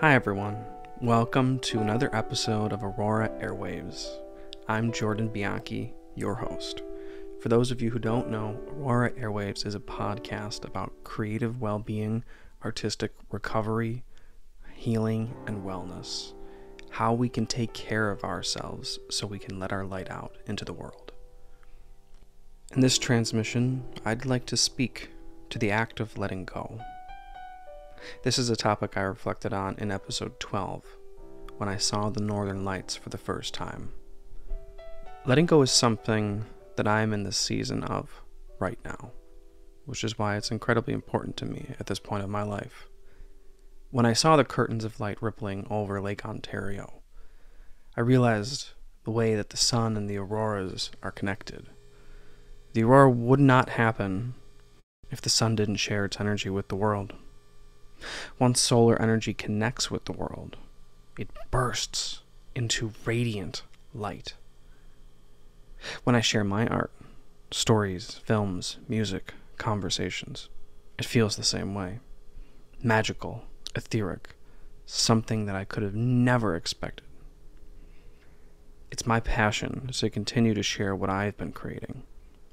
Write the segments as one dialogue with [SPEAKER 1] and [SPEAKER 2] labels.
[SPEAKER 1] Hi everyone, welcome to another episode of Aurora Airwaves. I'm Jordan Bianchi, your host. For those of you who don't know, Aurora Airwaves is a podcast about creative well-being, artistic recovery, healing, and wellness. How we can take care of ourselves so we can let our light out into the world. In this transmission, I'd like to speak to the act of letting go. This is a topic I reflected on in episode 12, when I saw the Northern Lights for the first time. Letting go is something that I am in the season of right now, which is why it's incredibly important to me at this point of my life. When I saw the curtains of light rippling over Lake Ontario, I realized the way that the sun and the auroras are connected. The aurora would not happen if the sun didn't share its energy with the world. Once solar energy connects with the world, it bursts into radiant light. When I share my art, stories, films, music, conversations, it feels the same way. Magical, etheric, something that I could have never expected. It's my passion to continue to share what I've been creating,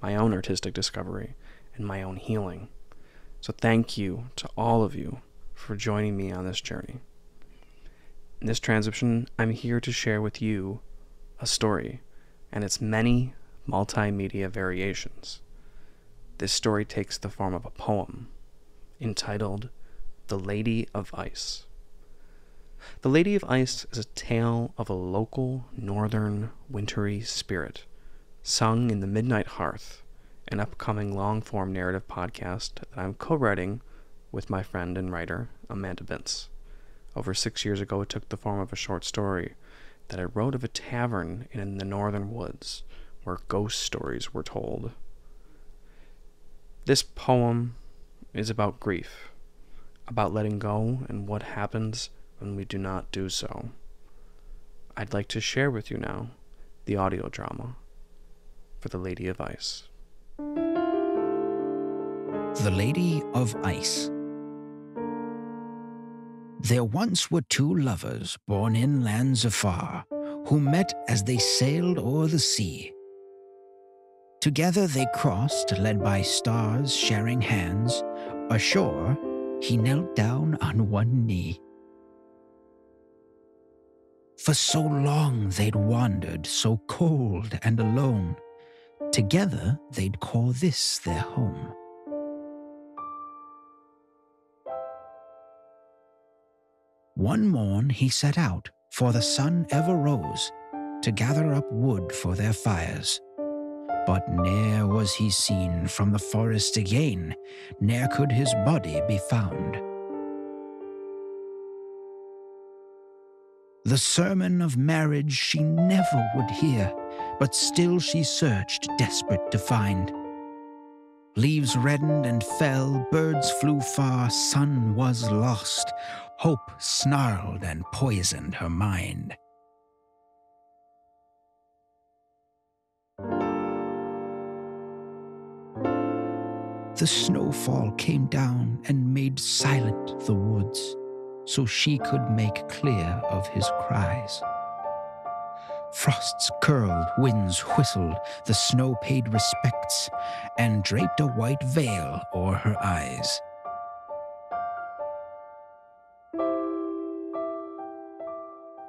[SPEAKER 1] my own artistic discovery, and my own healing. So thank you to all of you for joining me on this journey. In this transition, I'm here to share with you a story and its many multimedia variations. This story takes the form of a poem entitled The Lady of Ice. The Lady of Ice is a tale of a local northern wintry spirit, sung in the Midnight Hearth, an upcoming long-form narrative podcast that I'm co-writing with my friend and writer, Amanda Bintz. Over 6 years ago, it took the form of a short story that I wrote of a tavern in the northern woods where ghost stories were told. This poem is about grief, about letting go and what happens when we do not do so. I'd like to share with you now the audio drama for The Lady of Ice.
[SPEAKER 2] The Lady of Ice. There once were two lovers born in lands afar, who met as they sailed o'er the sea. Together they crossed, led by stars sharing hands. Ashore, he knelt down on one knee. For so long they'd wandered, so cold and alone. Together they'd call this their home. One morn he set out, for the sun ever rose, to gather up wood for their fires. But ne'er was he seen from the forest again, ne'er could his body be found. The sermon of marriage she never would hear, but still she searched, desperate to find. Leaves reddened and fell, birds flew far, sun was lost. Hope snarled and poisoned her mind. The snowfall came down and made silent the woods, so she could make clear of his cries. Frosts curled, winds whistled, the snow paid respects, and draped a white veil o'er her eyes.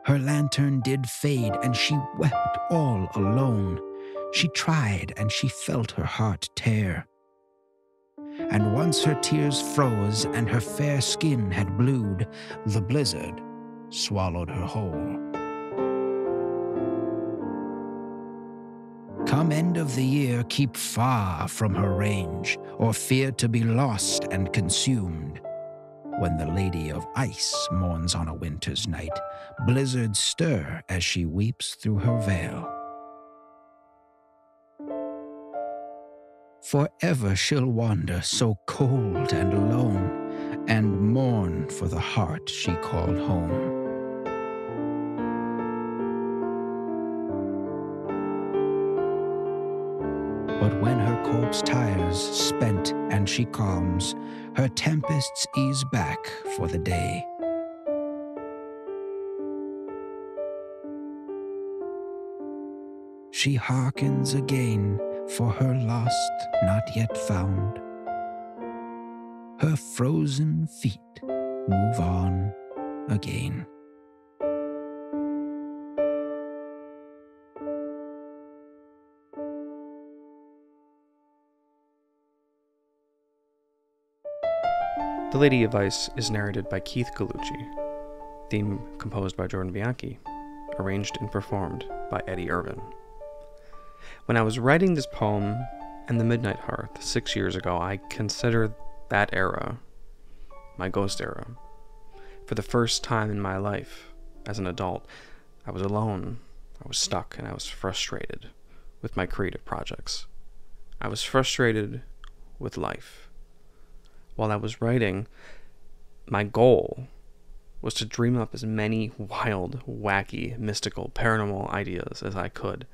[SPEAKER 2] Her lantern did fade, and she wept all alone. She tried, and she felt her heart tear. And once her tears froze, and her fair skin had blued, the blizzard swallowed her whole. Come end of the year, keep far from her range, or fear to be lost and consumed. When the Lady of Ice mourns on a winter's night, blizzards stir as she weeps through her veil. Forever she'll wander so cold and alone, and mourn for the heart she called home. But when her corpse tires, spent, and she calms, her tempests ease back for the day. she hearkens again for her lost not yet found. Her frozen feet move on again.
[SPEAKER 1] The Lady of Ice is narrated by Keith Gallucci, theme composed by Jordan Bianchi, arranged and performed by Eddie Irvin. When I was writing this poem and The Midnight Hearth 6 years ago, I considered that era my ghost era. For the first time in my life as an adult, I was alone, I was stuck, and I was frustrated with my creative projects. I was frustrated with life. While I was writing, my goal was to dream up as many wild, wacky, mystical, paranormal ideas as I could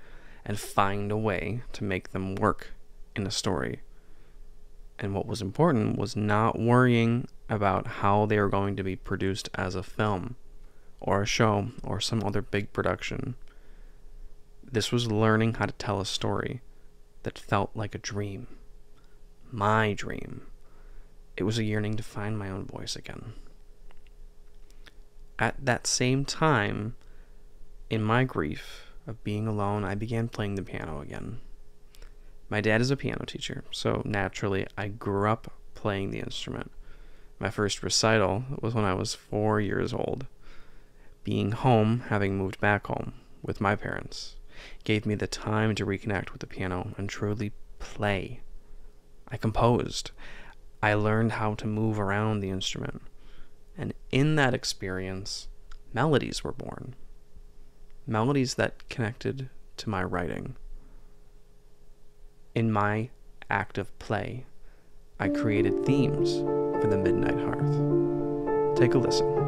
[SPEAKER 1] and find a way to make them work in a story. And what was important was not worrying about how they were going to be produced as a film or a show or some other big production. This was learning how to tell a story that felt like a dream. My dream. It was a yearning to find my own voice again. At that same time, in my grief of being alone, I began playing the piano again. My dad is a piano teacher, so naturally I grew up playing the instrument. My first recital was when I was 4 years old. Being home, having moved back home with my parents, gave me the time to reconnect with the piano and truly play. I composed. I learned how to move around the instrument. And in that experience, melodies were born. Melodies that connected to my writing. In my active play, I created themes for The Midnight Hearth. Take a listen.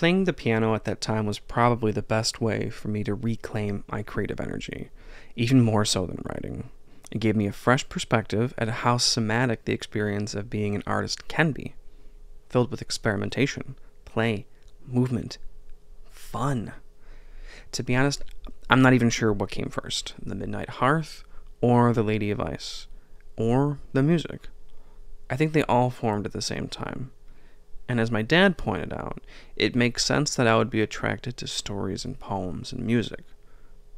[SPEAKER 1] Playing the piano at that time was probably the best way for me to reclaim my creative energy, even more so than writing. It gave me a fresh perspective at how somatic the experience of being an artist can be, filled with experimentation, play, movement, fun. To be honest, I'm not even sure what came first, the Midnight Hearth, or the Lady of Ice, or the music. I think they all formed at the same time. And as my dad pointed out, it makes sense that I would be attracted to stories and poems and music.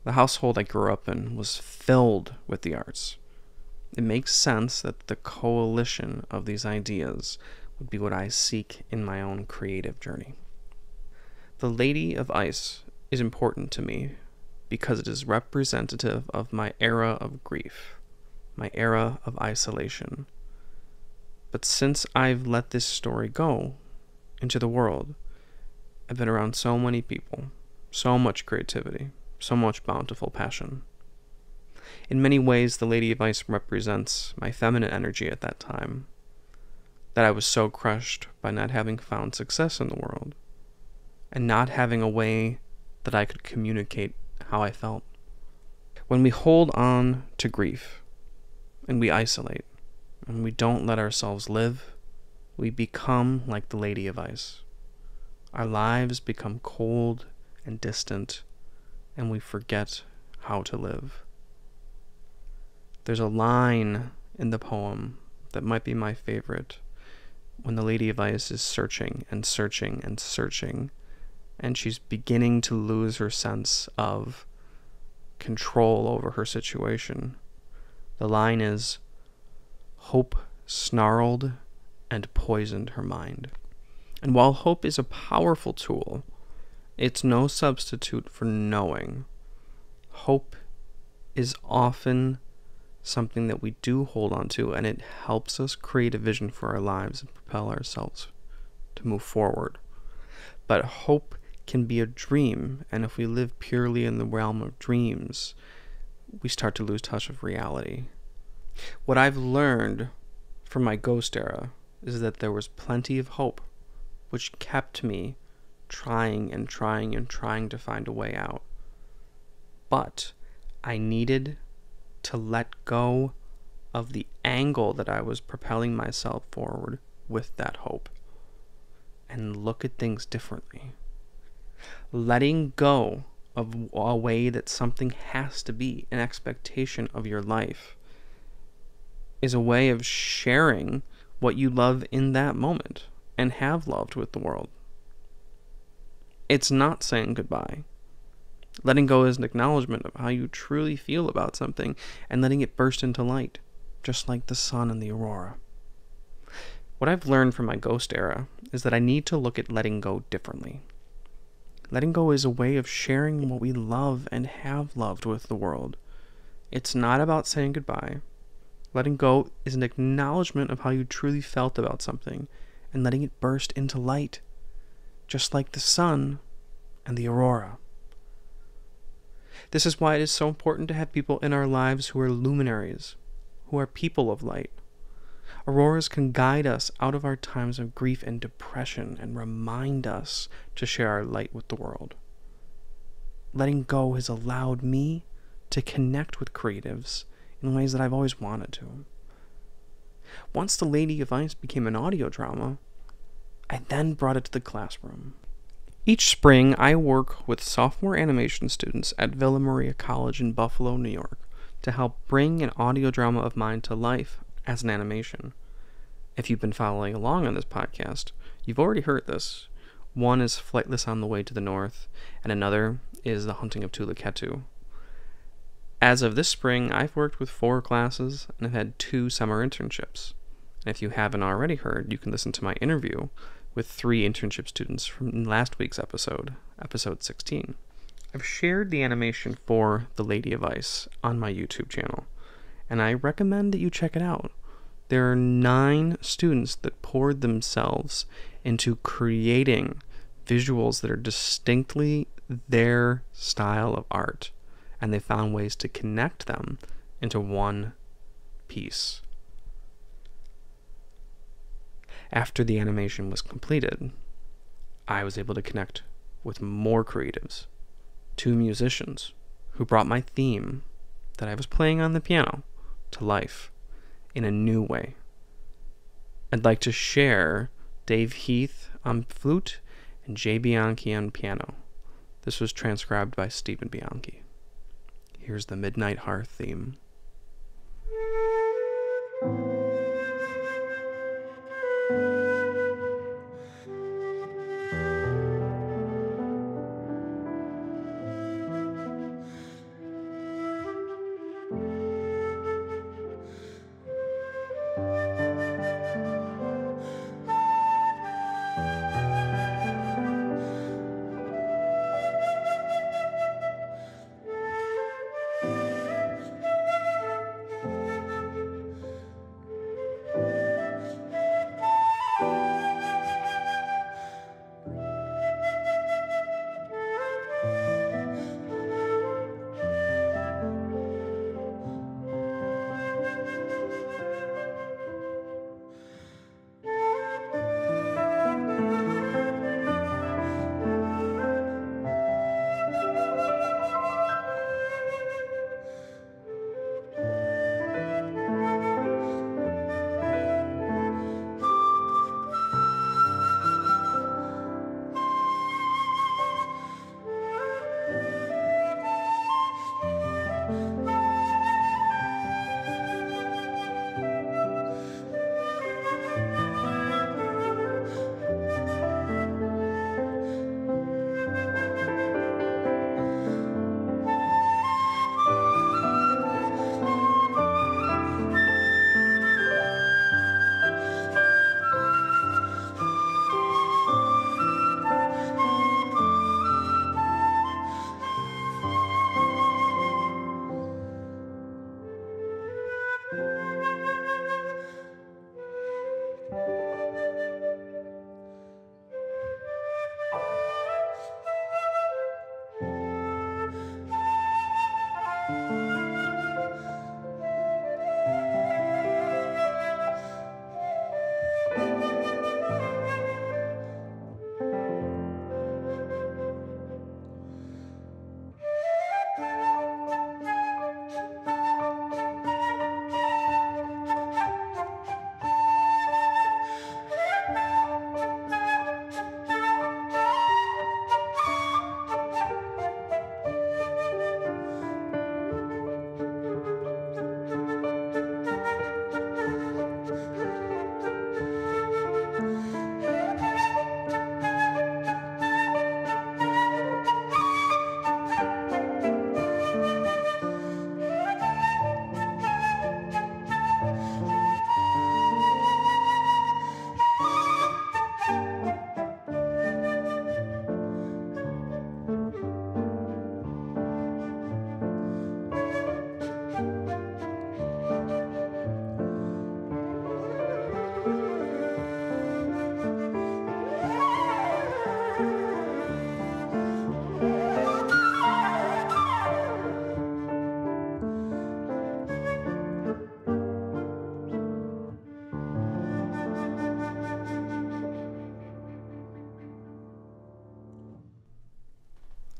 [SPEAKER 1] The household I grew up in was filled with the arts. It makes sense that the coalition of these ideas would be what I seek in my own creative journey. The Lady of Ice is important to me because it is representative of my era of grief, my era of isolation. But since I've let this story go into the world, I've been around so many people, so much creativity, so much bountiful passion. In many ways, the Lady of Ice represents my feminine energy at that time, that I was so crushed by not having found success in the world, and not having a way that I could communicate how I felt. When we hold on to grief, and we isolate, and we don't let ourselves live, we become like the Lady of Ice. Our lives become cold and distant, and we forget how to live. There's a line in the poem that might be my favorite, when the Lady of Ice is searching and searching and searching, and she's beginning to lose her sense of control over her situation. The line is, "Hope snarled and poisoned her mind." And while hope is a powerful tool, it's no substitute for knowing. Hope is often something that we do hold on to, and it helps us create a vision for our lives and propel ourselves to move forward. But hope can be a dream, and if we live purely in the realm of dreams, we start to lose touch of reality. What I've learned from my ghost era is that there was plenty of hope, which kept me trying and trying and trying to find a way out. But I needed to let go of the angle that I was propelling myself forward with that hope and look at things differently. Letting go of a way that something has to be, an expectation of your life, is a way of sharing what you love in that moment and have loved with the world. It's not saying goodbye. Letting go is an acknowledgement of how you truly feel about something and letting it burst into light, just like the sun and the aurora. What I've learned from my ghost era is that I need to look at letting go differently. Letting go is a way of sharing what we love and have loved with the world. It's not about saying goodbye. Letting go is an acknowledgement of how you truly felt about something and letting it burst into light, just like the sun and the aurora. This is why it is so important to have people in our lives who are luminaries, who are people of light. Auroras can guide us out of our times of grief and depression and remind us to share our light with the world. Letting go has allowed me to connect with creatives in ways that I've always wanted to. Once The Lady of Ice became an audio drama, I then brought it to the classroom. Each spring, I work with sophomore animation students at Villa Maria College in Buffalo, New York, to help bring an audio drama of mine to life as an animation. If you've been following along on this podcast, you've already heard this. One is Flightless on the Way to the North, and another is The Hunting of Tula Ketu. As of this spring, I've worked with 4 classes and have had 2 summer internships. And if you haven't already heard, you can listen to my interview with 3 internship students from last week's episode 16. I've shared the animation for The Lady of Ice on my YouTube channel, and I recommend that you check it out. There are 9 students that poured themselves into creating visuals that are distinctly their style of art, and they found ways to connect them into one piece. After the animation was completed, I was able to connect with more creatives, 2 musicians who brought my theme that I was playing on the piano to life in a new way. I'd like to share Dave Heath on flute and Jay Bianchi on piano. This was transcribed by Stephen Bianchi. Here's the Midnight Hearth theme.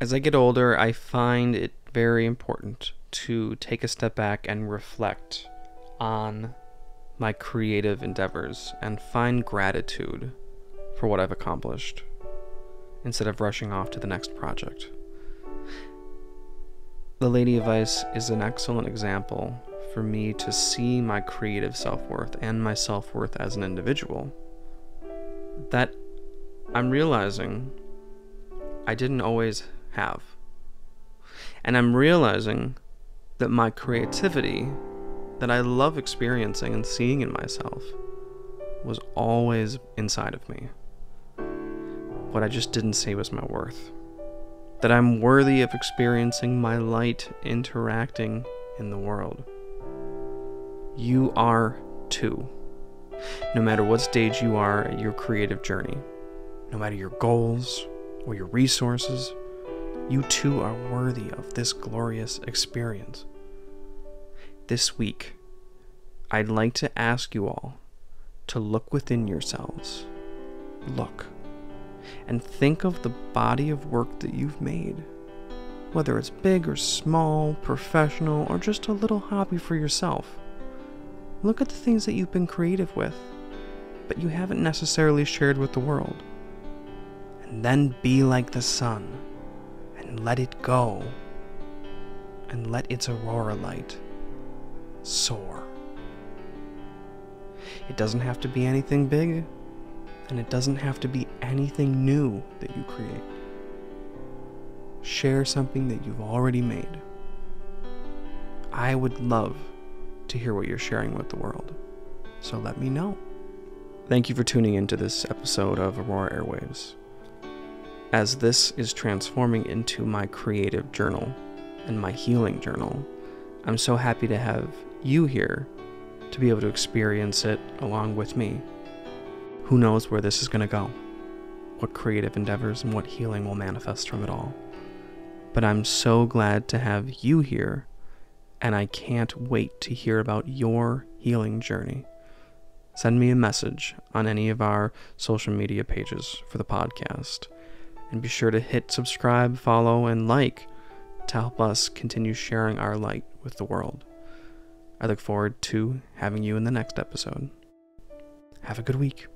[SPEAKER 1] As I get older, I find it very important to take a step back and reflect on my creative endeavors and find gratitude for what I've accomplished instead of rushing off to the next project. The Lady of Ice is an excellent example for me to see my creative self-worth and my self-worth as an individual that I'm realizing I didn't always have. And I'm realizing that my creativity that I love experiencing and seeing in myself was always inside of me. What I just didn't see was my worth. That I'm worthy of experiencing my light interacting in the world. You are too. No matter what stage you are at your creative journey, no matter your goals or your resources, you too are worthy of this glorious experience. This week, I'd like to ask you all to look within yourselves. Look. and think of the body of work that you've made. Whether it's big or small, professional, or just a little hobby for yourself. Look at the things that you've been creative with, but you haven't necessarily shared with the world. And then be like the sun, and let it go, and let its aurora light soar. It doesn't have to be anything big, and it doesn't have to be anything new that you create. Share something that you've already made. I would love to hear what you're sharing with the world, so let me know. Thank you for tuning into this episode of Aurora Airwaves. As this is transforming into my creative journal and my healing journal, I'm so happy to have you here to be able to experience it along with me. Who knows where this is going to go, what creative endeavors and what healing will manifest from it all. But I'm so glad to have you here, and I can't wait to hear about your healing journey. Send me a message on any of our social media pages for the podcast, and be sure to hit subscribe, follow, and like to help us continue sharing our light with the world. I look forward to having you in the next episode. Have a good week.